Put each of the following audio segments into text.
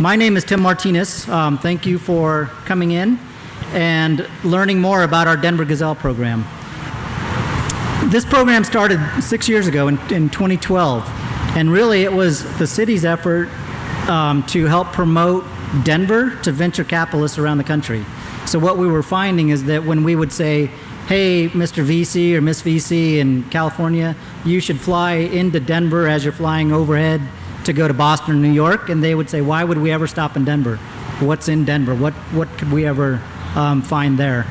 My name is Tim Martinez. Thank you for coming in and learning more about our Denver Gazelle program. This program started 6 years ago in 2012, and really it was the city's effort to help promote Denver to venture capitalists around the country. So what we were finding is that when we would say, hey, Mr. VC or Miss VC in California, you should fly into Denver as you're flying overhead to go to Boston or New York, and they would say, why would we ever stop in Denver? What's in Denver? What could we ever find there?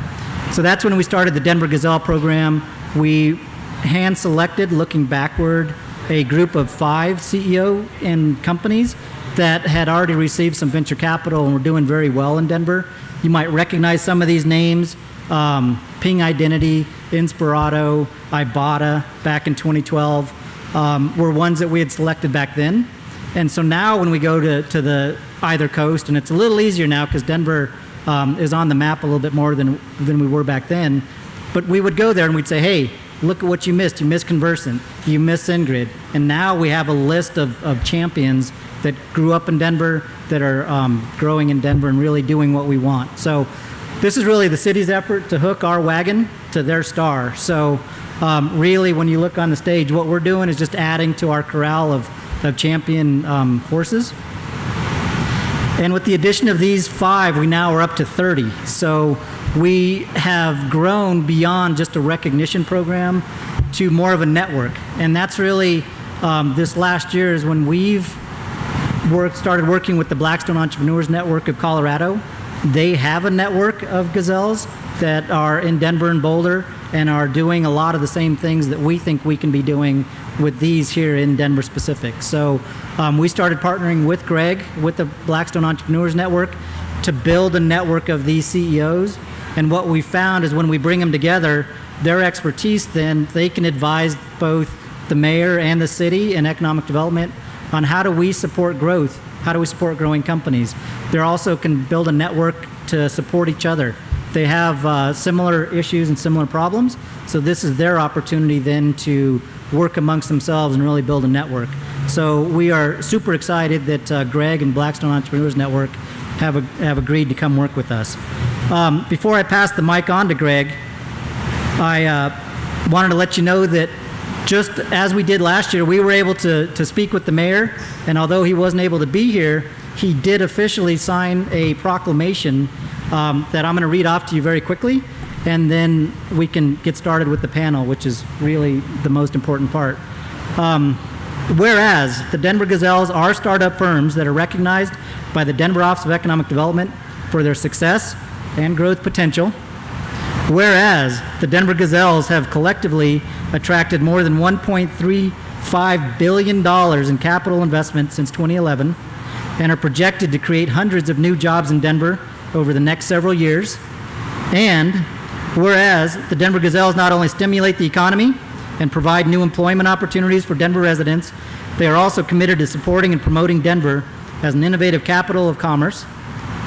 So that's when we started the Denver Gazelle program. We hand-selected, looking backward, a group of 5 CEO and companies that had already received some venture capital and were doing very well in Denver. You might recognize some of these names. Ping Identity, Inspirato, Ibotta back in 2012 were ones that we had selected back then. And so now when we go to the either coast, and it's a little easier now because Denver is on the map a little bit more than we were back then, but we would go there and we'd say, hey, look at what you missed. You missed Conversant, you missed SendGrid. And now we have a list of champions that grew up in Denver, that are growing in Denver and really doing what we want. So this is really the city's effort to hook our wagon to their star. So really, when you look on the stage, what we're doing is just adding to our corral of champion horses. And with the addition of these 5, we now are up to 30. So we have grown beyond just a recognition program to more of a network. And that's really, this last year is when we've started working with the Blackstone Entrepreneurs Network of Colorado. They have a network of gazelles that are in Denver and Boulder and are doing a lot of the same things that we think we can be doing with these here in Denver specific. So we started partnering with Greg, with the Blackstone Entrepreneurs Network, to build a network of these CEOs. And what we found is when we bring them together, their expertise, then they can advise both the mayor and the city in economic development on how do we support growth, how do we support growing companies. They also can build a network to support each other. They have similar issues and similar problems, so this is their opportunity then to work amongst themselves and really build a network. So we are super excited that Greg and Blackstone Entrepreneurs Network have agreed to come work with us. Before I pass the mic on to Greg, I wanted to let you know that just as we did last year, we were able to speak with the mayor, and although he wasn't able to be here, he did officially sign a proclamation that I'm going to read off to you very quickly, and then we can get started with the panel, which is really the most important part. Whereas the Denver Gazelles are startup firms that are recognized by the Denver Office of Economic Development for their success and growth potential. Whereas the Denver Gazelles have collectively attracted more than $1.35 billion in capital investment since 2011 and are projected to create hundreds of new jobs in Denver over the next several years. And whereas the Denver Gazelles not only stimulate the economy and provide new employment opportunities for Denver residents, they are also committed to supporting and promoting Denver as an innovative capital of commerce.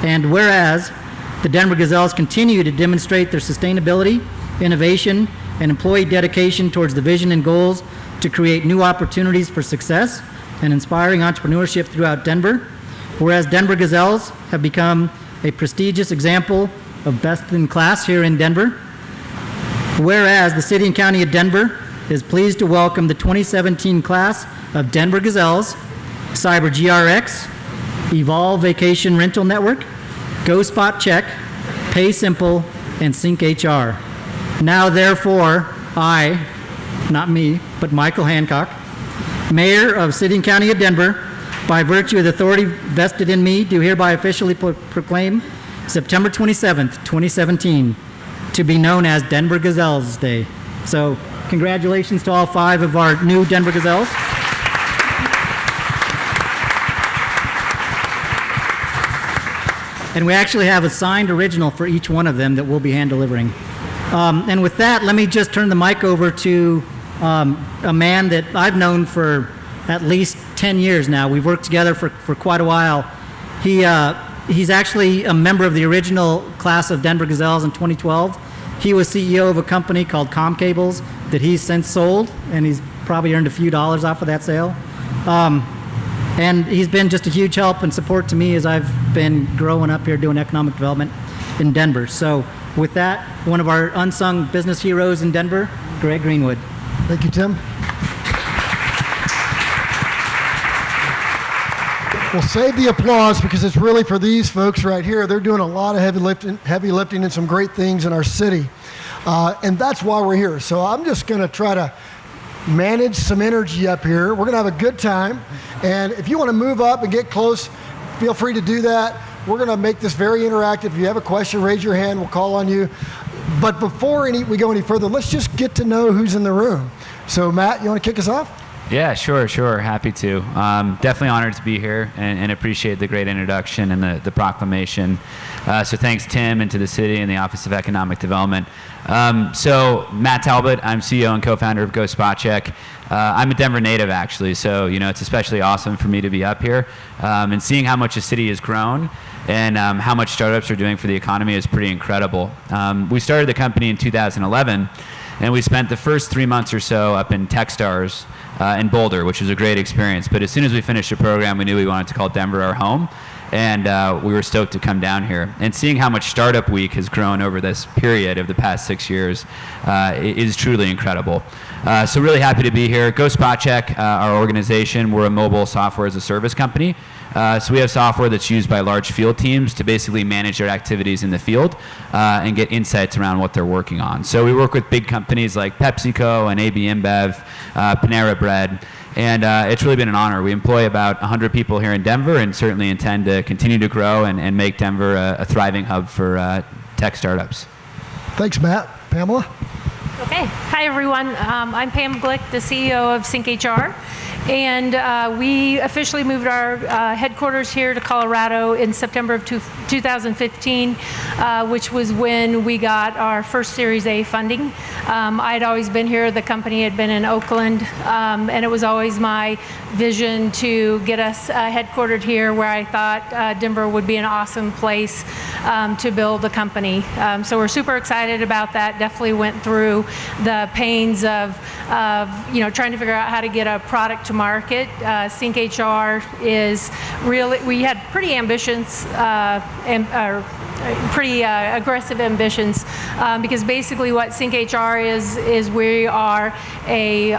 And whereas the Denver Gazelles continue to demonstrate their sustainability, innovation, and employee dedication towards the vision and goals to create new opportunities for success and inspiring entrepreneurship throughout Denver. Whereas Denver Gazelles have become a prestigious example of best in class here in Denver. Whereas the City and County of Denver is pleased to welcome the 2017 class of Denver Gazelles, CyberGRX, Evolve Vacation Rental Network, GoSpotCheck, PaySimple, and SyncHR. Now, therefore, I, not me, but Michael Hancock, Mayor of City and County of Denver, by virtue of the authority vested in me, do hereby officially proclaim September 27th, 2017, to be known as Denver Gazelles Day. So, congratulations to all 5 of our new Denver Gazelles. And we actually have a signed original for each one of them that we'll be hand delivering. And with that, let me just turn the mic over to a man that I've known for at least 10 years now. We've worked together for quite a while. He's actually a member of the original class of Denver Gazelles in 2012. He was CEO of a company called ComCables that he's since sold, and he's probably earned a few dollars off of that sale. And he's been just a huge help and support to me as I've been growing up here doing economic development in Denver. So with that, one of our unsung business heroes in Denver, Greg Greenwood. Thank you, Tim. We'll save the applause because it's really for these folks right here. They're doing a lot of heavy lifting and some great things in our city. And that's why we're here. So I'm just going to try to manage some energy up here. We're going to have a good time. And if you want to move up and get close, feel free to do that. We're going to make this very interactive. If you have a question, raise your hand. We'll call on you. But before we go any further, let's just get to know who's in the room. So Matt, you want to kick us off? Yeah, sure. Happy to. Definitely honored to be here and appreciate the great introduction and the proclamation. So thanks, Tim, and to the city and the Office of Economic Development. So Matt Talbot, I'm CEO and co-founder of GoSpotCheck. I'm a Denver native, actually, so it's especially awesome for me to be up here. And seeing how much the city has grown and how much startups are doing for the economy is pretty incredible. We started the company in 2011, and we spent the first 3 months or so up in Techstars in Boulder, which was a great experience. But as soon as we finished the program, we knew we wanted to call Denver our home, and we were stoked to come down here. And seeing how much Startup Week has grown over this period of the past 6 years is truly incredible. So really happy to be here. GoSpotCheck, our organization, we're a mobile software as a service company. So we have software that's used by large field teams to basically manage their activities in the field and get insights around what they're working on. So we work with big companies like PepsiCo and AB InBev, Panera Bread, and it's really been an honor. We employ about 100 people here in Denver and certainly intend to continue to grow and make Denver a thriving hub for tech startups. Thanks, Matt. Pamela? Okay. Hi, everyone. I'm Pam Glick, the CEO of SyncHR. And we officially moved our headquarters here to Colorado in September of 2015, which was when we got our first Series A funding. I'd always been here. The company had been in Oakland, and it was always my vision to get us headquartered here, where I thought Denver would be an awesome place to build a company. So we're super excited about that. Definitely went through the pains of trying to figure out how to get a product to market. SyncHR is really, we had pretty ambitious pretty aggressive ambitions because basically what SyncHR is we are a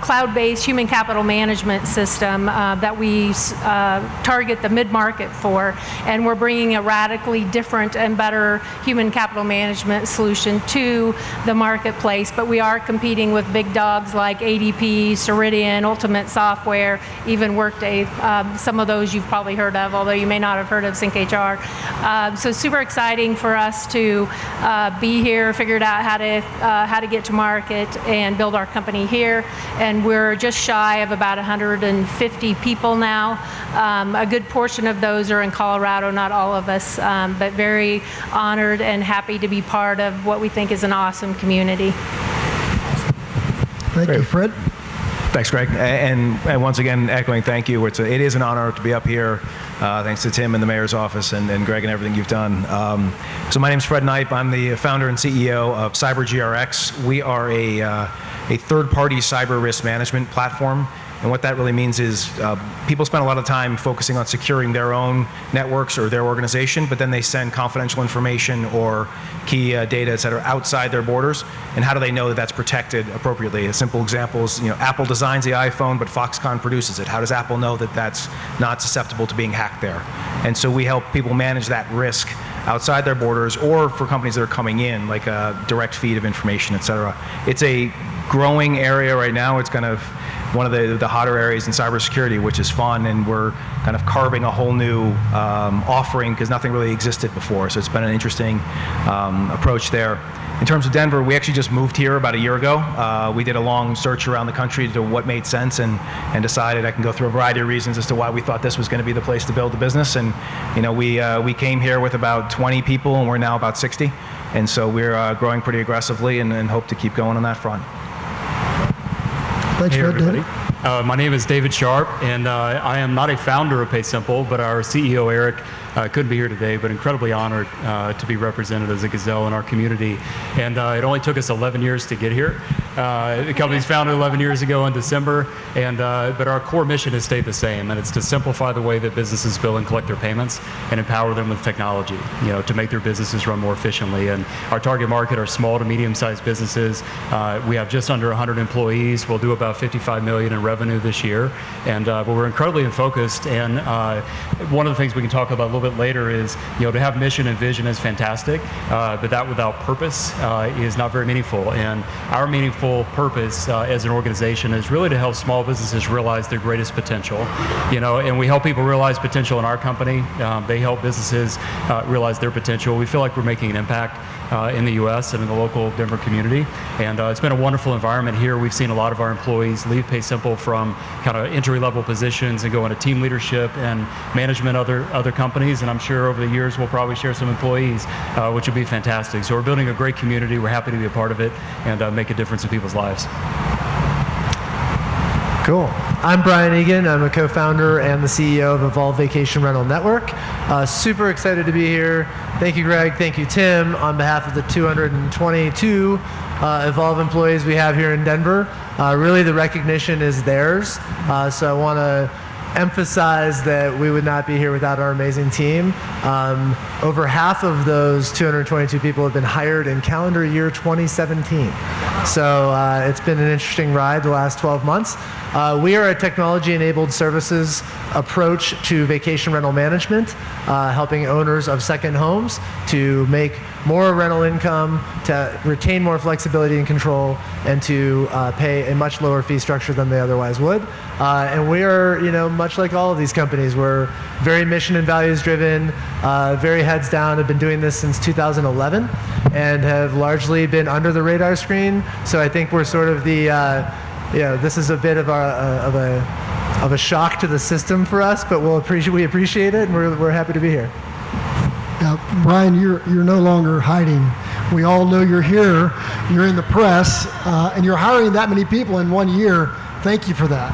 cloud-based human capital management system that we target the mid-market for, and we're bringing a radically different and better human capital management solution to the marketplace. But we are competing with big dogs like ADP, Ceridian, Ultimate Software, even Workday. Some of those you've probably heard of, although you may not have heard of SyncHR. So super exciting for us to be here, figured out how to get to market and build our company here. And we're just shy of about 150 people now. A good portion of those are in Colorado, not all of us, but very honored and happy to be part of what we think is an awesome community. Thank you, Fred. Thanks, Greg. And once again, echoing thank you. It is an honor to be up here. Thanks to Tim and the mayor's office and Greg and everything you've done. So my name's Fred Knipe. I'm the founder and CEO of CyberGRX. We are a third-party cyber risk management platform. And what that really means is people spend a lot of time focusing on securing their own networks or their organization, but then they send confidential information or key data, et cetera, outside their borders. And how do they know that that's protected appropriately? A simple example is, Apple designs the iPhone, but Foxconn produces it. How does Apple know that that's not susceptible to being hacked there? And so we help people manage that risk outside their borders, or for companies that are coming in, like a direct feed of information, et cetera. It's a growing area right now. It's kind of one of the hotter areas in cybersecurity, which is fun, and we're kind of carving a whole new offering because nothing really existed before. So it's been an interesting approach there. In terms of Denver, we actually just moved here about a year ago. We did a long search around the country to what made sense, and decided, I can go through a variety of reasons as to why we thought this was going to be the place to build the business. And we came here with about 20 people, and we're now about 60. And so we're growing pretty aggressively, and hope to keep going on that front. Thanks, Hey, Fred. everybody. My name is David Sharpe, and I am not a founder of PaySimple, but our CEO, Eric, couldn't be here today, but incredibly honored to be represented as a Gazelle in our community. And it only took us 11 years to get here. The company's founded 11 years ago in December, and but our core mission has stayed the same, and it's to simplify the way that businesses bill and collect their payments and empower them with technology, to make their businesses run more efficiently. And our target market are small to medium-sized businesses. We have just under 100 employees. We'll do about $55 million in revenue this year, and but we're incredibly focused. And one of the things we can talk about a little bit later is, to have mission and vision is fantastic, but that without purpose is not very meaningful. And our meaningful purpose as an organization is really to help small businesses realize their greatest potential. And we help people realize potential in our company. They help businesses realize their potential. We feel like we're making an impact in the U.S. and in the local Denver community. And it's been a wonderful environment here. We've seen a lot of our employees leave PaySimple from kind of entry-level positions and go into team leadership and management other companies. And I'm sure over the years we'll probably share some employees, which will be fantastic. So we're building a great community. We're happy to be a part of it and make a difference in people's lives. Cool. I'm Brian Egan. I'm a co-founder and the CEO of Evolve Vacation Rental Network. Super excited to be here. Thank you, Greg. Thank you, Tim. On behalf of the 222 Evolve employees we have here in Denver, really the recognition is theirs. So I want to emphasize that we would not be here without our amazing team. Over half of those 222 people have been hired in calendar year 2017. So it's been an interesting ride the last 12 months. We are a technology-enabled services approach to vacation rental management, helping owners of second homes to make more rental income, to retain more flexibility and control, and to pay a much lower fee structure than they otherwise would. And we are, much like all of these companies, we're very mission and values driven, very heads down, have been doing this since 2011, and have largely been under the radar screen. So I think we're sort of the, this is a bit of a shock to the system for us, but we appreciate it, and we're happy to be here. Brian, you're no longer hiding. We all know you're here. You're in the press, and you're hiring that many people in 1 year. Thank you for that.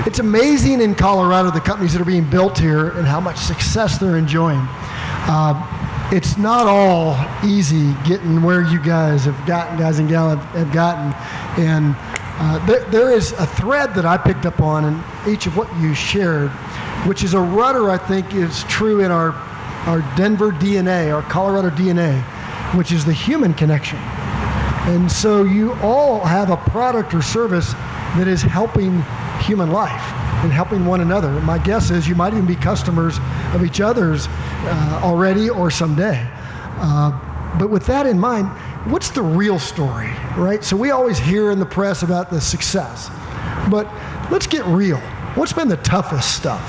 It's amazing in Colorado, the companies that are being built here and how much success they're enjoying. It's not all easy getting where you guys have gotten, guys and gals have gotten. And there is a thread that I picked up on in each of what you shared, which is a rudder I think is true in our Denver DNA, our Colorado DNA, which is the human connection. And so you all have a product or service that is helping human life and helping one another. My guess is you might even be customers of each other's already or someday. But with that in mind, what's the real story, right? So we always hear in the press about the success, but let's get real. What's been the toughest stuff?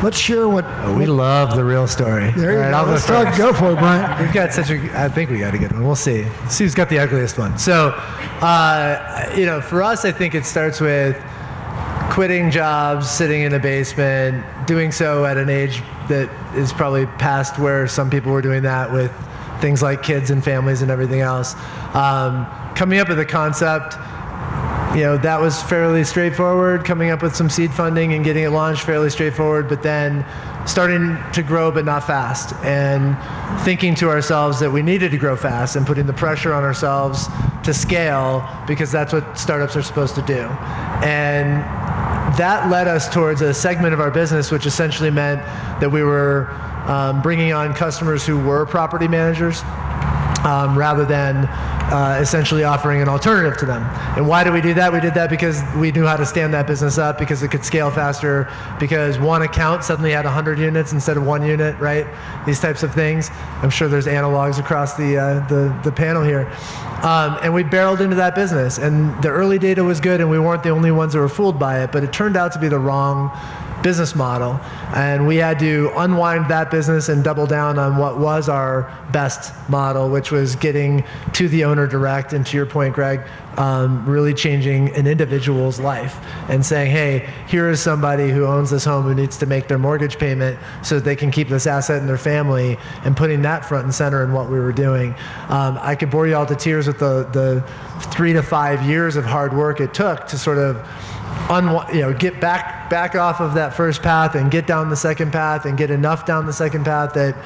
Let's share what... We love the real story. There you go. Let's go for it, Brian. We've got I think we got a good one. We'll see. See who's got the ugliest one. So, for us, I think it starts with quitting jobs, sitting in a basement, doing so at an age that is probably past where some people were doing that with things like kids and families and everything else. Coming up with a concept, that was fairly straightforward. Coming up with some seed funding and getting it launched, fairly straightforward, but then starting to grow but not fast, and thinking to ourselves that we needed to grow fast and putting the pressure on ourselves to scale because that's what startups are supposed to do. And that led us towards a segment of our business which essentially meant that we were bringing on customers who were property managers rather than essentially offering an alternative to them. And why did we do that? We did that because we knew how to stand that business up, because it could scale faster, because one account suddenly had 100 units instead of 1 unit, right? These types of things. I'm sure there's analogs across the panel here. And we barreled into that business, and the early data was good, and we weren't the only ones that were fooled by it, but it turned out to be the wrong business model, and we had to unwind that business and double down on what was our best model, which was getting to the owner direct, and to your point, Greg, really changing an individual's life and saying, hey, here is somebody who owns this home who needs to make their mortgage payment so that they can keep this asset in their family, and putting that front and center in what we were doing. I could bore you all to tears with the 3 to 5 years of hard work it took to sort of get back off of that first path and get down the second path and get enough down the second path that,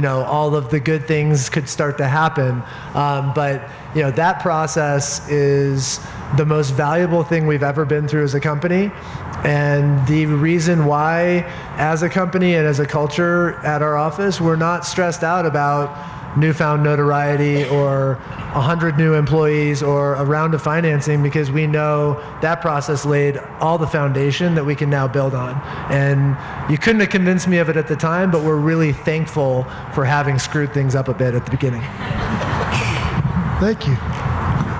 all of the good things could start to happen. But that process is the most valuable thing we've ever been through as a company. And the reason why, as a company and as a culture at our office, we're not stressed out about newfound notoriety or 100 new employees or a round of financing, because we know that process laid all the foundation that we can now build on. And you couldn't have convinced me of it at the time, but we're really thankful for having screwed things up a bit at the beginning. Thank you.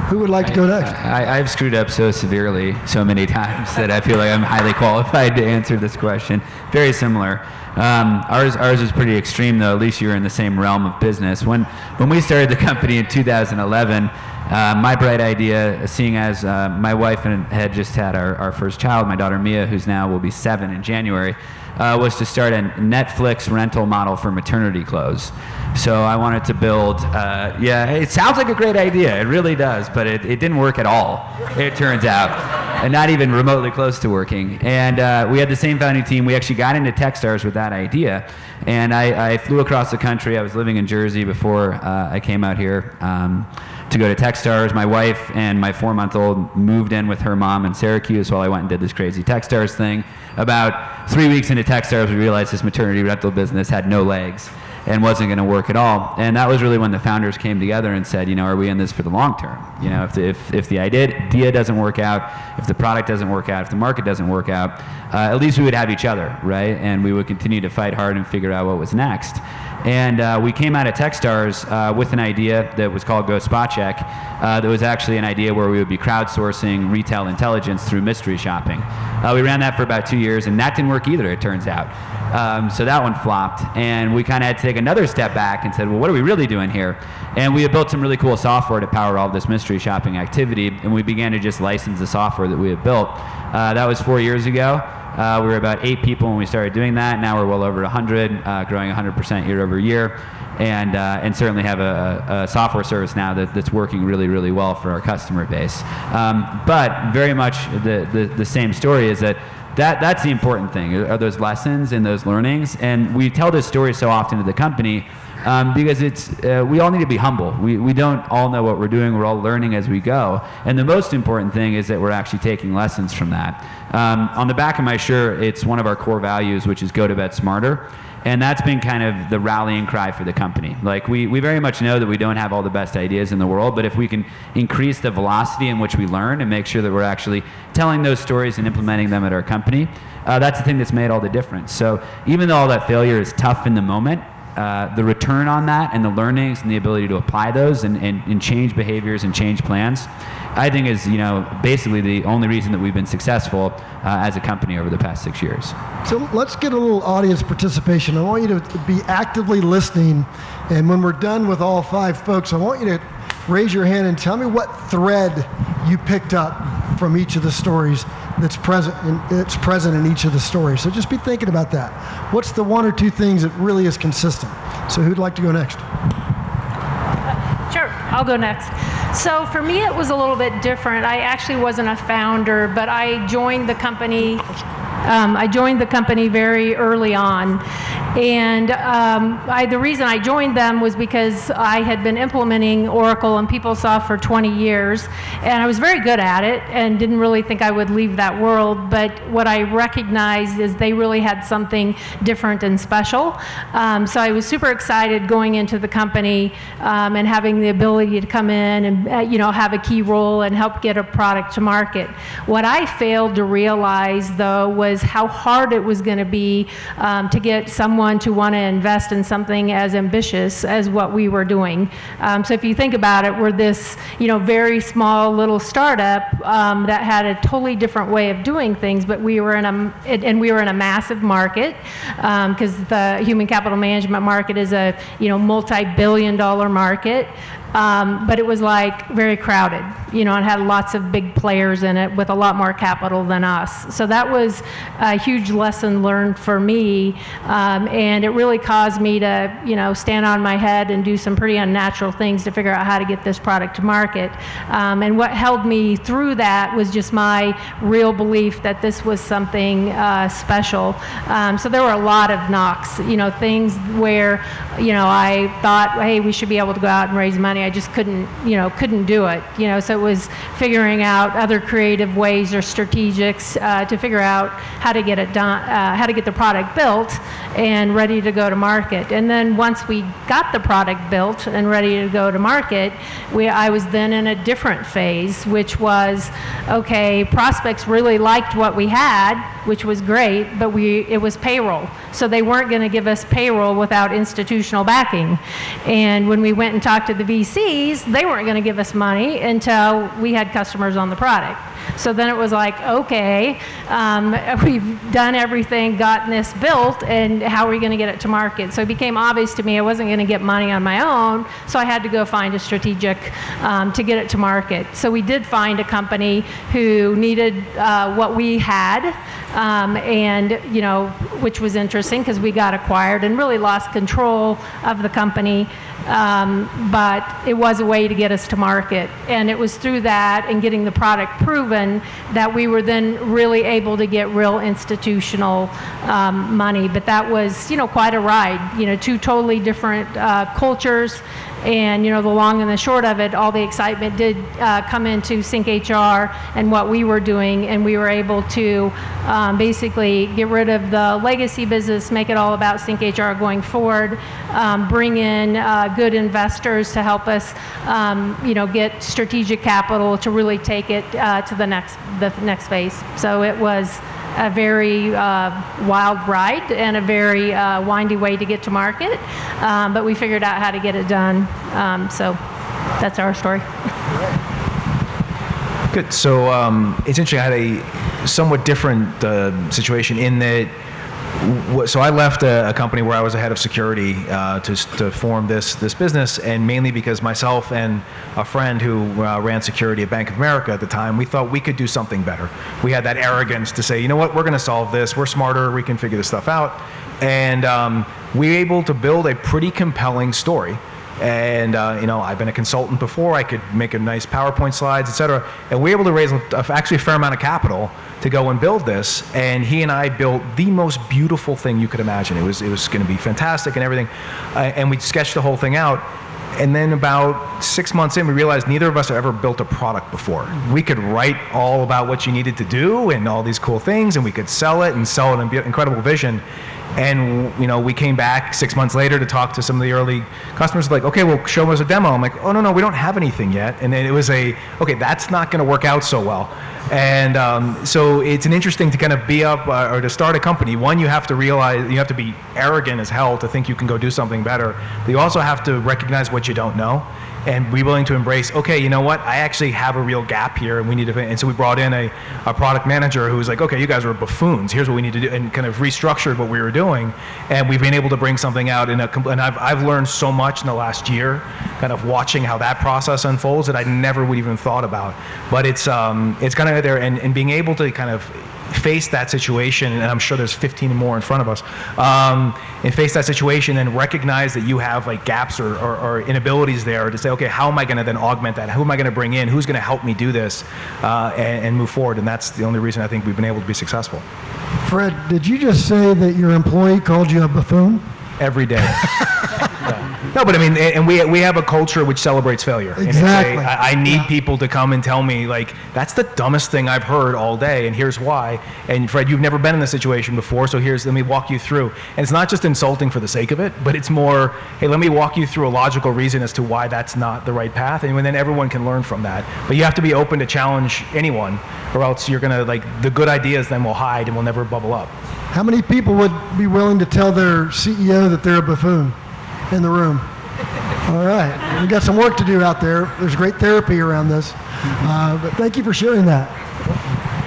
Who would like to go next? I've screwed up so severely so many times that I feel like I'm highly qualified to answer this question. Very similar. Ours is pretty extreme, though. At least you're in the same realm of business. When we started the company in 2011, my bright idea, seeing as my wife had just had our first child, my daughter Mia, who's now will be 7 in January, was to start a Netflix rental model for maternity clothes. So I wanted to build, it sounds like a great idea. It really does, but it didn't work at all, it turns out, and not even remotely close to working. And we had the same founding team. We actually got into Techstars with that idea. And I flew across the country. I was living in Jersey before I came out here to go to Techstars. My wife and my 4-month-old moved in with her mom in Syracuse while I went and did this crazy Techstars thing. About 3 weeks into Techstars, we realized this maternity rental business had no legs and wasn't going to work at all. And that was really when the founders came together and said, are we in this for the long term? If the idea doesn't work out, if the product doesn't work out, if the market doesn't work out, at least we would have each other, right? And we would continue to fight hard and figure out what was next. And we came out of Techstars with an idea that was called GoSpotCheck. That was actually an idea where we would be crowdsourcing retail intelligence through mystery shopping. We ran that for about 2 years, and that didn't work either, it turns out. So that one flopped, and we kind of had to take another step back and said, well, what are we really doing here? And we had built some really cool software to power all this mystery shopping activity, and we began to just license the software that we had built. That was 4 years ago. We were about 8 people when we started doing that. Now we're well over 100, growing 100% year over year, and certainly have a software service now that's working really, really well for our customer base. But very much the same story is that's the important thing, are those lessons and those learnings. And we tell this story so often to the company because we all need to be humble. We don't all know what we're doing. We're all learning as we go. And the most important thing is that we're actually taking lessons from that. On the back of my shirt, it's one of our core values, which is go to bed smarter. And that's been kind of the rallying cry for the company. Like we very much know that we don't have all the best ideas in the world, but if we can increase the velocity in which we learn and make sure that we're actually telling those stories and implementing them at our company, that's the thing that's made all the difference. So even though all that failure is tough in the moment, the return on that and the learnings and the ability to apply those and change behaviors and change plans, I think is basically the only reason that we've been successful as a company over the past 6 years. So let's get a little audience participation. I want you to be actively listening, and when we're done with all 5 folks, I want you to raise your hand and tell me what thread you picked up from each of the stories that's present in each of the stories. So just be thinking about that. What's the 1 or 2 things that really is consistent? So who'd like to go next? Sure, I'll go next. So for me, it was a little bit different. I actually wasn't a founder, but I joined the company. Very early on, and the reason I joined them was because I had been implementing Oracle and PeopleSoft for 20 years, and I was very good at it and didn't really think I would leave that world, but what I recognized is they really had something different and special. So I was super excited going into the company and having the ability to come in and have a key role and help get a product to market. What I failed to realize, though, was how hard it was going to be to get someone to want to invest in something as ambitious as what we were doing. So if you think about it, we're this very small little startup that had a totally different way of doing things, but we were in a massive market because the human capital management market is a multi-billion-dollar market. but it was like very crowded, you know, and had lots of big players in it with a lot more capital than us. So that was a huge lesson learned for me, and it really caused me to, you know, stand on my head and do some pretty unnatural things to figure out how to get this product to market. And what held me through that was just my real belief that this was something special. So there were a lot of knocks, you know, things where, you know, I thought, hey, we should be able to go out and raise money. I just couldn't do it, you know. So it was figuring out other creative ways or strategics to figure out how to get it done, how to get the product built and ready to go to market. And then once we got the product built and ready to go to market, I was then in a different phase, which was, okay, prospects really liked what we had, which was great, but it was payroll. So they weren't going to give us payroll without institutional backing. And when we went and talked to the VCs, they weren't going to give us money until we had customers on the product. So then it was like, okay, we've done everything, gotten this built, and how are we going to get it to market? So it became obvious to me I wasn't going to get money on my own, so I had to go find a strategic to get it to market. So we did find a company who needed what we had, and, you know, which was interesting because we got acquired and really lost control of the company. But it was a way to get us to market. And it was through that and getting the product proven that we were then really able to get real institutional money. But that was, you know, quite a ride. You know, two totally different cultures. And, you know, the long and the short of it, all the excitement did come into SyncHR and what we were doing, and we were able to basically get rid of the legacy business, make it all about SyncHR going forward, bring in good investors to help us, you know, get strategic capital to really take it to the next phase. So it was a very wild ride and a very windy way to get to market, but we figured out how to get it done. So that's our story. Good. So it's interesting. I had a somewhat different situation in that. So I left a company where I was a head of security to form this business, and mainly because myself and a friend who ran security at Bank of America at the time, we thought we could do something better. We had that arrogance to say, you know what, we're going to solve this. We're smarter. We can figure this stuff out. And we were able to build a pretty compelling story. And you know, I've been a consultant before. I could make a nice PowerPoint slides, et cetera. And we were able to raise actually a fair amount of capital to go and build this. And he and I built the most beautiful thing you could imagine. It was going to be fantastic and everything. And we sketched the whole thing out. And then about 6 months in, we realized neither of us had ever built a product before. We could write all about what you needed to do and all these cool things, and we could sell it and be an incredible vision. And, you know, we came back 6 months later to talk to some of the early customers, like, okay, well, show us a demo. I'm like, oh, no, we don't have anything yet. And then it was okay, that's not going to work out so well. And so it's an interesting to kind of be up or to start a company. One, you have to realize, you have to be arrogant as hell to think you can go do something better. But you also have to recognize what you don't know and be willing to embrace, okay, you know what, I actually have a real gap here and we need to, and so we brought in a product manager who was like, okay, you guys are buffoons, here's what we need to do, and kind of restructured what we were doing, and we've been able to bring something out and I've learned so much in the last year, kind of watching how that process unfolds that I never would even thought about. But it's kind of there, and being able to kind of face that situation, and I'm sure there's 15 more in front of us, and face that situation and recognize that you have like gaps or inabilities there to say, okay, how am I going to then augment that? Who am I going to bring in? Who's going to help me do this and move forward? And that's the only reason I think we've been able to be successful. Fred, did you just say that your employee called you a buffoon? Every day. No, but I mean, and we have a culture which celebrates failure. Exactly. And I need people to come and tell me, like, that's the dumbest thing I've heard all day, and here's why. And Fred, you've never been in this situation before, so let me walk you through. And it's not just insulting for the sake of it, but it's more, hey, let me walk you through a logical reason as to why that's not the right path, and then everyone can learn from that. But you have to be open to challenge anyone, or else you're gonna, like, the good ideas then will hide and will never bubble up. How many people would be willing to tell their CEO that they're a buffoon in the room? All right, we got some work to do out there. There's great therapy around this, but thank you for sharing that.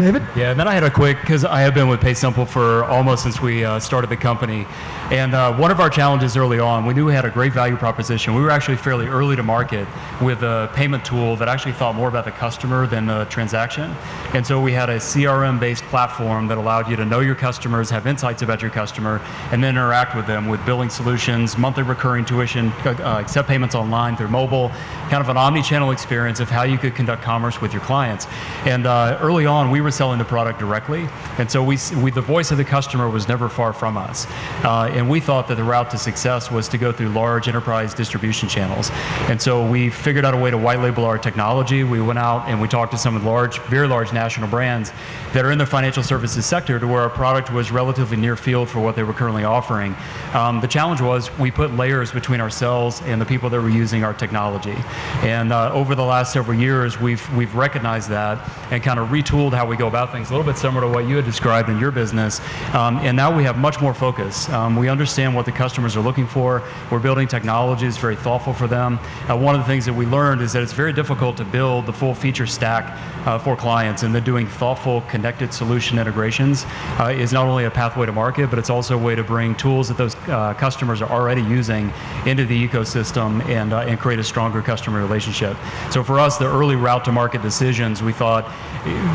David? Yeah, and then I had a quick, because I have been with PaySimple for almost since we started the company. And one of our challenges early on, we knew we had a great value proposition. We were actually fairly early to market with a payment tool that actually thought more about the customer than the transaction. And so we had a CRM-based platform that allowed you to know your customers, have insights about your customer, and then interact with them with billing solutions, monthly recurring tuition, accept payments online through mobile, kind of an omni-channel experience of how you could conduct commerce with your clients. And early on, we were selling the product directly. And so the voice of the customer was never far from us. And we thought that the route to success was to go through large enterprise distribution channels. And so we figured out a way to white label our technology. We went out and we talked to some of the very large national brands that are in the financial services sector to where our product was relatively near field for what they were currently offering. The challenge was we put layers between ourselves and the people that were using our technology. And over the last several years, we've recognized that and kind of retooled how we go about things, a little bit similar to what you had described in your business. And now we have much more focus. We understand what the customers are looking for. We're building technologies very thoughtful for them. One of the things that we learned is that it's very difficult to build the full feature stack for clients, and that doing thoughtful, connected solution integrations is not only a pathway to market, but it's also a way to bring tools that those customers are already using into the ecosystem and create a stronger customer relationship. So for us, the early route to market decisions, we thought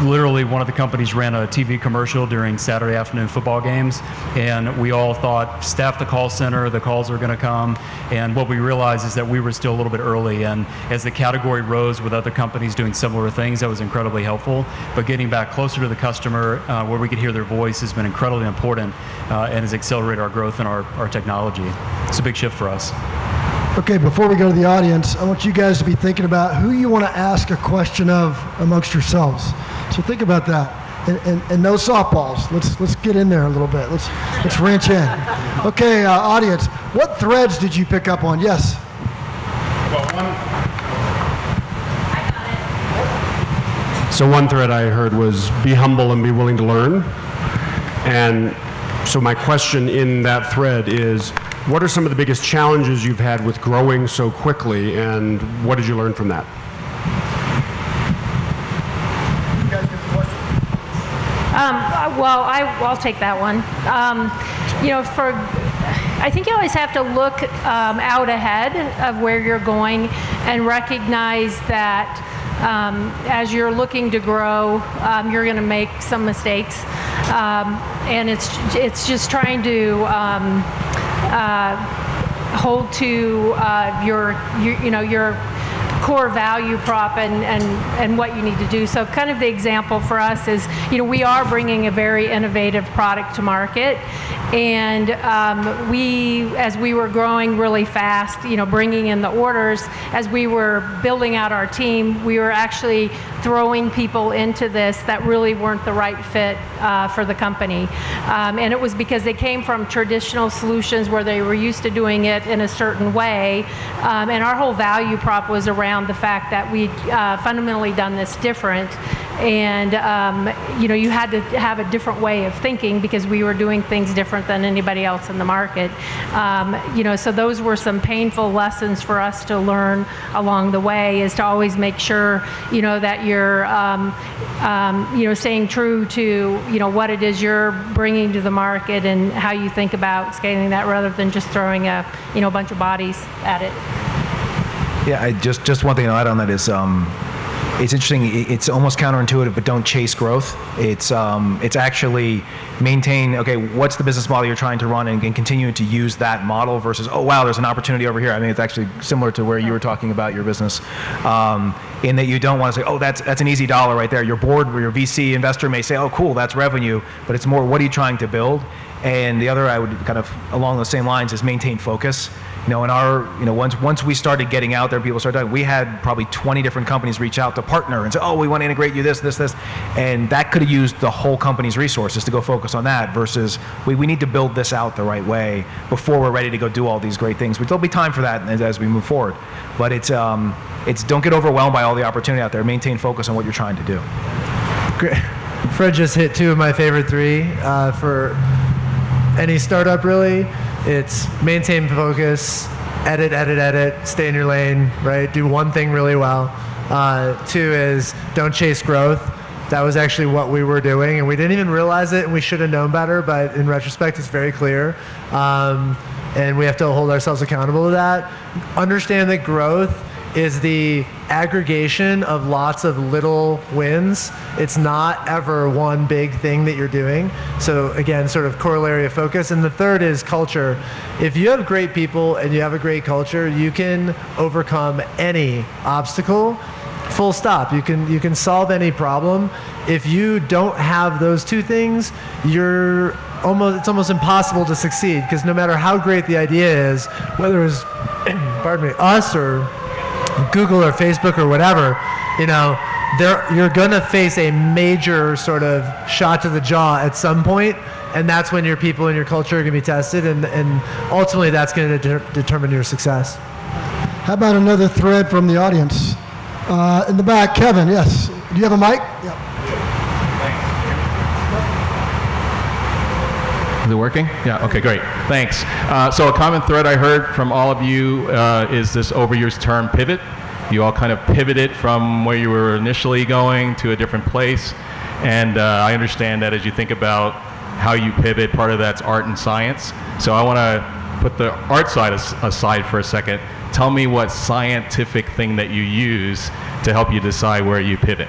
literally one of the companies ran a TV commercial during Saturday afternoon football games, and we all thought, staff the call center, the calls are going to come. And what we realized is that we were still a little bit early, and as the category rose with other companies doing similar things, that was incredibly helpful. But getting back closer to the customer where we could hear their voice has been incredibly important and has accelerated our growth in our technology. It's a big shift for us. Okay, before we go to the audience, I want you guys to be thinking about who you want to ask a question of amongst yourselves. So think about that. And no softballs. Let's get in there a little bit. Let's wrench in. Okay, audience, what threads did you pick up on? Yes. So one thread I heard was be humble and be willing to learn. And so my question in that thread is, what are some of the biggest challenges you've had with growing so quickly, and what did you learn from that? Well, I'll take that one. I think you always have to look out ahead of where you're going and recognize that as you're looking to grow, you're going to make some mistakes, and it's just trying to hold to your core value prop and what you need to do. So kind of the example for us is, we are bringing a very innovative product to market, and as we were growing really fast, bringing in the orders, as we were building out our team, we were actually throwing people into this that really weren't the right fit for the company. And it was because they came from traditional solutions where they were used to doing it in a certain way. And our whole value prop was around the fact that we'd fundamentally done this different. And you had to have a different way of thinking because we were doing things different than anybody else in the market. So those were some painful lessons for us to learn along the way, is to always make sure that you're staying true to what it is you're bringing to the market and how you think about scaling that, rather than just throwing a bunch of bodies at it. Yeah, just one thing to add on that is it's interesting. It's almost counterintuitive, but don't chase growth. It's actually maintain. Okay, what's the business model you're trying to run, and continue to use that model versus, oh wow, there's an opportunity over here. I mean, it's actually similar to where you were talking about your business, in that you don't want to say, oh, that's an easy dollar right there. Your board or your VC investor may say, oh, cool, that's revenue, but it's more, what are you trying to build? And the other, I would kind of along those same lines, is maintain focus. In our, once we started getting out there, people started talking, we had probably 20 different companies reach out to partner and say, oh, we want to integrate you this. And that could have used the whole company's resources to go focus on that, versus we need to build this out the right way before we're ready to go do all these great things. But there'll be time for that as we move forward. But it's don't get overwhelmed by all the opportunity out there. Maintain focus on what you're trying to do. Great. Fred just hit two of my favorite three for any startup, really. It's maintain focus, edit, stay in your lane, right? Do one thing really well. Two is don't chase growth. That was actually what we were doing, and we didn't even realize it, and we should have known better, but in retrospect, it's very clear. And we have to hold ourselves accountable to that. Understand that growth is the aggregation of lots of little wins. It's not ever one big thing that you're doing. So again, sort of corollary of focus. And the third is culture. If you have great people and you have a great culture, you can overcome any obstacle. Full stop. You can solve any problem. If you don't have those two things, it's almost impossible to succeed, because no matter how great the idea is, whether it's pardon me, us or Google or Facebook or whatever, you're gonna face a major sort of shot to the jaw at some point, and that's when your people and your culture are gonna be tested, and ultimately that's gonna determine your success. How about another thread from the audience? In the back, Kevin, yes. Do you have a mic? Yeah. Is it working? Yeah, okay, great. Thanks. So a common thread I heard from all of you is this overused term pivot. You all kind of pivoted from where you were initially going to a different place. And I understand that as you think about how you pivot, part of that's art and science. So I want to put the art side aside for a second. Tell me what scientific thing that you use to help you decide where you pivot.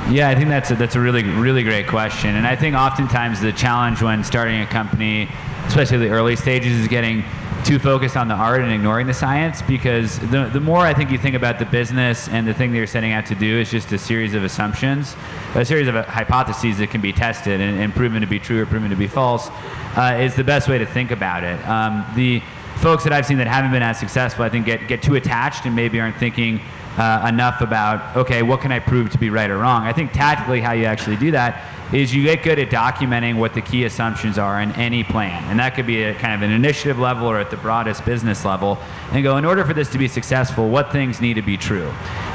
Yeah, I think that's a really, really great question. And I think oftentimes the challenge when starting a company, especially the early stages, is getting too focused on the art and ignoring the science, because the more I think you think about the business and the thing that you're setting out to do is just a series of assumptions, a series of hypotheses that can be tested and proven to be true or proven to be false, is the best way to think about it. The folks that I've seen that haven't been as successful, I think, get too attached and maybe aren't thinking enough about, okay, what can I prove to be right or wrong? I think tactically how you actually do that is you get good at documenting what the key assumptions are in any plan. And that could be at kind of an initiative level or at the broadest business level, and go, in order for this to be successful, what things need to be true?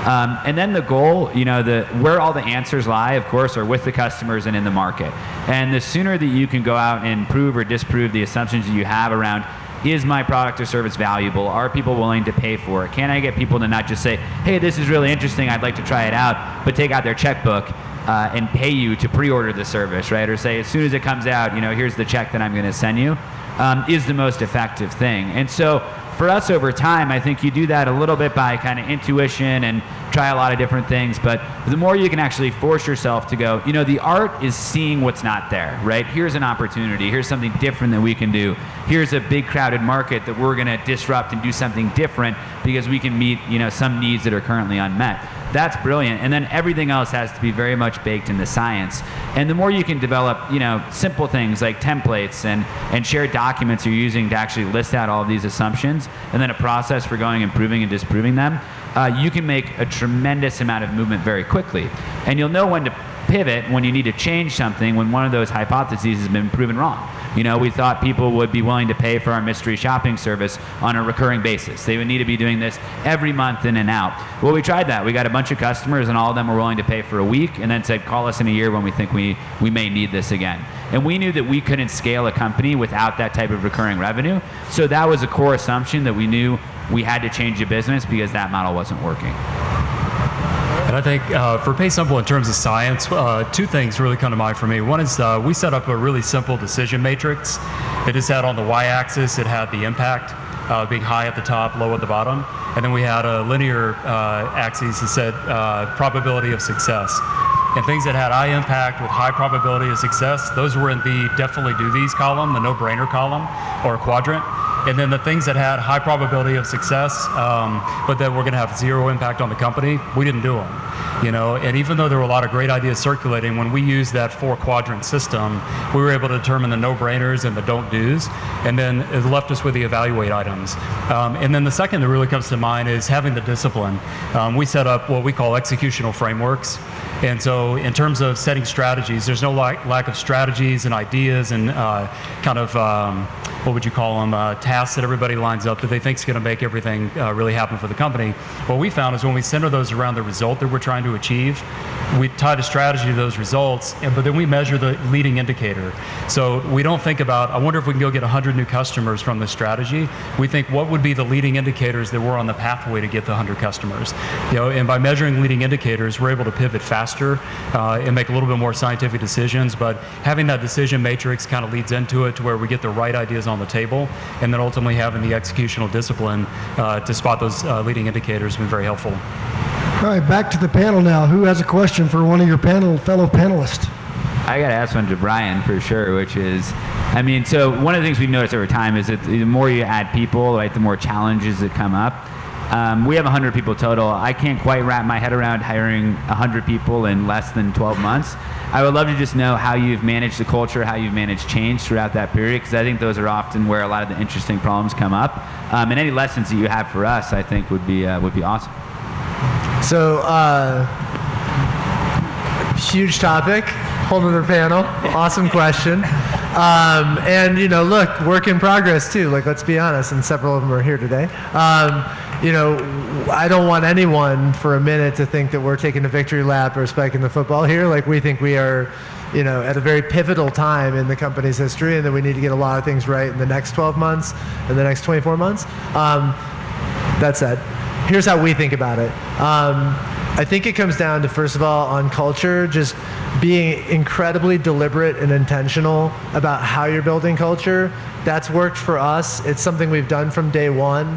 And then the goal, where all the answers lie, of course, are with the customers and in the market. And the sooner that you can go out and prove or disprove the assumptions that you have around, is my product or service valuable? Are people willing to pay for it? Can I get people to not just say, hey, this is really interesting, I'd like to try it out, but take out their checkbook and pay you to pre-order the service, right? Or say, as soon as it comes out, here's the check that I'm going to send you, is the most effective thing. And so for us over time, I think you do that a little bit by kind of intuition and try a lot of different things, but the more you can actually force yourself to go, the art is seeing what's not there, right? Here's an opportunity, here's something different that we can do, here's a big crowded market that we're going to disrupt and do something different because we can meet, some needs that are currently unmet. That's brilliant. And then everything else has to be very much baked in the science. And the more you can develop, simple things like templates and shared documents you're using to actually list out all of these assumptions, and then a process for going and proving and disproving them, you can make a tremendous amount of movement very quickly. And you'll know when to pivot when you need to change something when one of those hypotheses has been proven wrong. We thought people would be willing to pay for our mystery shopping service on a recurring basis. They would need to be doing this every month in and out. Well, we tried that. We got a bunch of customers and all of them were willing to pay for a week, and then said, call us in a year when we think we may need this again. And we knew that we couldn't scale a company without that type of recurring revenue. So that was a core assumption that we knew we had to change the business because that model wasn't working. And I think for PaySimple, in terms of science, two things really come to mind for me. One is we set up a really simple decision matrix. It just had on the y-axis, it had the impact being high at the top, low at the bottom. And then we had a linear axis that said probability of success. And things that had high impact with high probability of success, those were in the definitely do these column, the no-brainer column, or quadrant. And then the things that had high probability of success, but that were going to have zero impact on the company, we didn't do them. And even though there were a lot of great ideas circulating, when we used that 4-quadrant system, we were able to determine the no-brainers and the don't-dos, and then it left us with the evaluate items. And then the second that really comes to mind is having the discipline. We set up what we call executional frameworks. And so in terms of setting strategies, there's no lack of strategies and ideas and what would you call them, tasks that everybody lines up that they think is going to make everything really happen for the company. What we found is when we center those around the result that we're trying to achieve, we tie the strategy to those results, but then we measure the leading indicator. So we don't think about, I wonder if we can go get 100 new customers from this strategy. We think, what would be the leading indicators that we're on the pathway to get the 100 customers? And by measuring leading indicators, we're able to pivot faster and make a little bit more scientific decisions. But having that decision matrix kind of leads into it to where we get the right ideas on the table, and then ultimately having the executional discipline to spot those leading indicators has been very helpful. All right, back to the panel now. Who has a question for one of your fellow panelists? I got to ask one to Brian for sure, which is, so one of the things we've noticed over time is that the more you add people, right, the more challenges that come up. We have 100 people total. I can't quite wrap my head around hiring 100 people in less than 12 months. I would love to just know how you've managed the culture, how you've managed change throughout that period, because I think those are often where a lot of the interesting problems come up. And any lessons that you have for us, I think would be awesome. So, huge topic, whole other panel, awesome question. And, look, work in progress too, let's be honest, and several of them are here today. I don't want anyone for a minute to think that we're taking a victory lap or spiking the football here. We think we are, at a very pivotal time in the company's history, and that we need to get a lot of things right in the next 12 months and the next 24 months. That said, here's how we think about it. I think it comes down to, first of all, on culture, just being incredibly deliberate and intentional about how you're building culture. That's worked for us. It's something we've done from day one.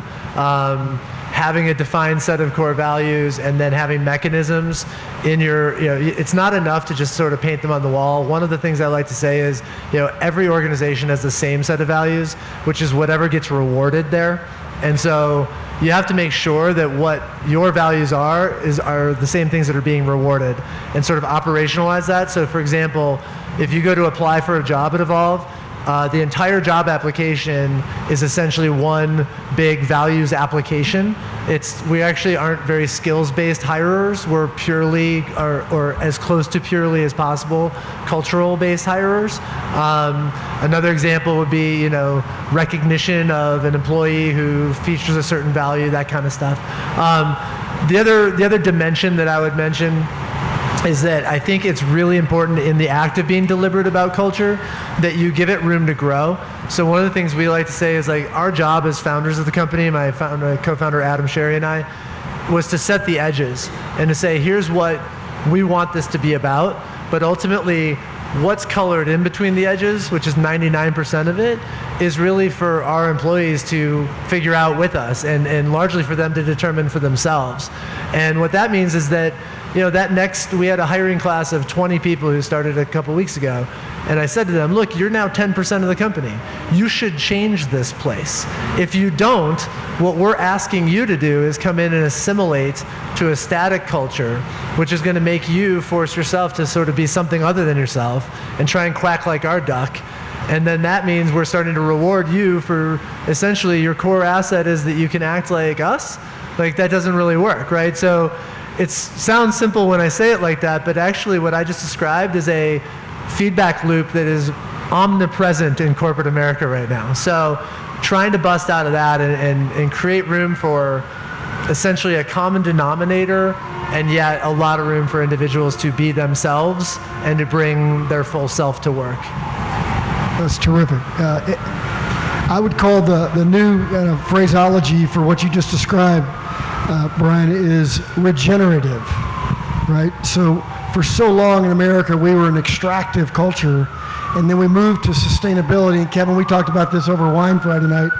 Having a defined set of core values and then having mechanisms in your, it's not enough to just sort of paint them on the wall. One of the things I like to say is, every organization has the same set of values, which is whatever gets rewarded there. And so you have to make sure that what your values are the same things that are being rewarded, and sort of operationalize that. So for example, if you go to apply for a job at Evolve, the entire job application is essentially one big values application. We actually aren't very skills-based hirers. We're purely, or as close to purely as possible, cultural-based hirers. Another example would be, recognition of an employee who features a certain value, that kind of stuff. The other dimension that I would mention is that I think it's really important in the act of being deliberate about culture that you give it room to grow. So one of the things we like to say is our job as founders of the company, my co-founder Adam Sherry and I, was to set the edges and to say, here's what we want this to be about, but ultimately what's colored in between the edges, which is 99% of it, is really for our employees to figure out with us, and largely for them to determine for themselves. And what that means is that, we had a hiring class of 20 people who started a couple weeks ago. And I said to them, look, you're now 10% of the company. You should change this place. If you don't, what we're asking you to do is come in and assimilate to a static culture, which is going to make you force yourself to sort of be something other than yourself and try and quack like our duck. And then that means we're starting to reward you for essentially your core asset is that you can act like us. That doesn't really work, right? So it sounds simple when I say it like that, but actually what I just described is a feedback loop that is omnipresent in corporate America right now. So trying to bust out of that and create room for essentially a common denominator, and yet a lot of room for individuals to be themselves and to bring their full self to work. That's terrific. I would call the new phraseology for what you just described, Brian, is regenerative, right? So for so long in America, we were an extractive culture, and then we moved to sustainability. And Kevin, we talked about this over wine Friday night.